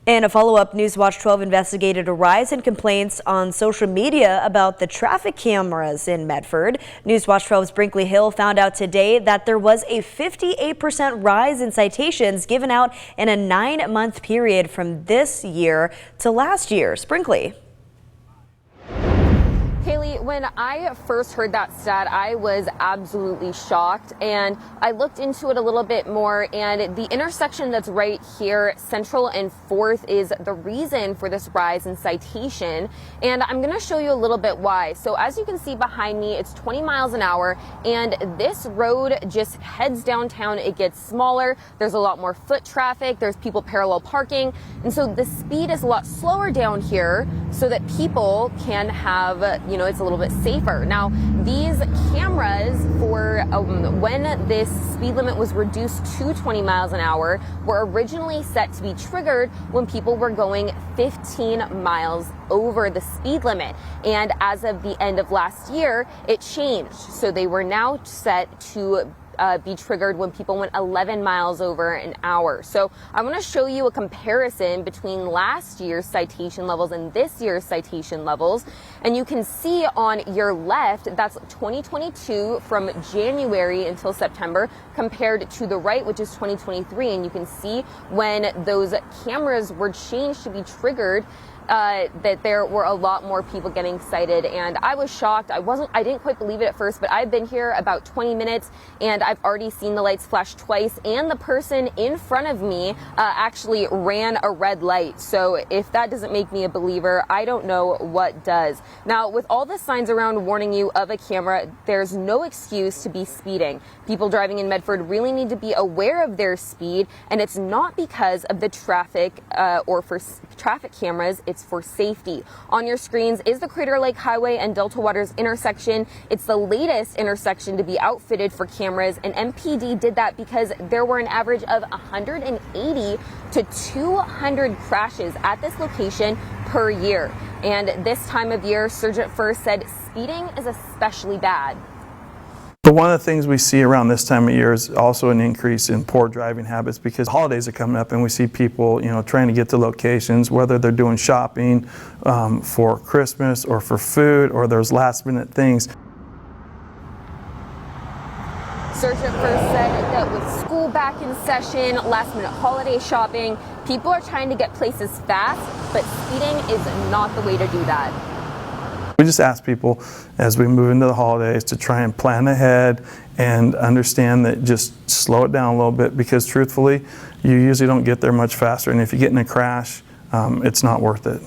In a follow-up, Newswatch 12 investigated a rise in complaints on social media about the traffic cameras in Medford. Newswatch 12's Brinkley Hill found out today that there was a 58% rise in citations given out in a 9-month period from this year to last year. Brinkley. Haley, when I first heard that stat, I was absolutely shocked, and I looked into it a little bit more, and the intersection that's right here, Central and 4th, is the reason for this rise in citation, and I'm going to show you a little bit why. So as you can see behind me, it's 20 miles an hour, and this road just heads downtown. It gets smaller. There's a lot more foot traffic. There's people parallel parking, and so the speed is a lot slower down here so that people can have, it's a little bit safer. Now, these cameras for when this speed limit was reduced to 20 miles an hour were originally set to be triggered when people were going 15 miles over the speed limit. And as of the end of last year, it changed. So they were now set to be triggered when people went 11 miles over an hour. So I want to show you a comparison between last year's citation levels and this year's citation levels. And you can see on your left, that's 2022 from January until September, compared to the right, which is 2023. And you can see when those cameras were changed to be triggered, that there were a lot more people getting cited, and I was shocked. I didn't quite believe it at first, but I've been here about 20 minutes and I've already seen the lights flash twice, and the person in front of me actually ran a red light. So if that doesn't make me a believer, I don't know what does. Now, with all the signs around warning you of a camera, there's no excuse to be speeding. People driving in Medford really need to be aware of their speed, and it's not because of the traffic or for traffic cameras. It's for safety. On your screens is the Crater Lake Highway and Delta Waters intersection. It's the latest intersection to be outfitted for cameras, and MPD did that because there were an average of 180 to 200 crashes at this location per year. And this time of year, Sergeant First said speeding is especially bad. But one of the things we see around this time of year is also an increase in poor driving habits, because holidays are coming up and we see people, trying to get to locations, whether they're doing shopping for Christmas or for food, or there's last minute things. Sergeant First said that with school back in session, last minute holiday shopping, people are trying to get places fast, but speeding is not the way to do that. We just ask people as we move into the holidays to try and plan ahead and understand that just slow it down a little bit, because truthfully, you usually don't get there much faster, and if you get in a crash, it's not worth it.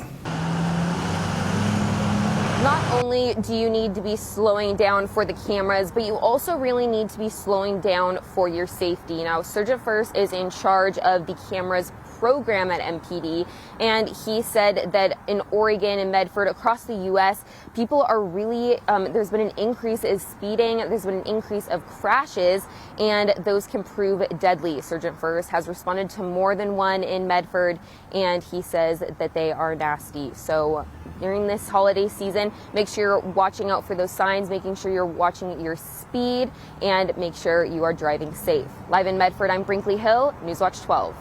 Not only do you need to be slowing down for the cameras, but you also really need to be slowing down for your safety. Now, Sergeant First is in charge of the cameras program at MPD, and he said that in Oregon and Medford, across the U.S., people are really, there's been an increase in speeding, there's been an increase of crashes, and those can prove deadly. Sergeant First has responded to more than one in Medford, and he says that they are nasty. So during this holiday season, make sure you're watching out for those signs, making sure you're watching your speed, and make sure you are driving safe. Live in Medford, I'm Brinkley Hill, Newswatch 12.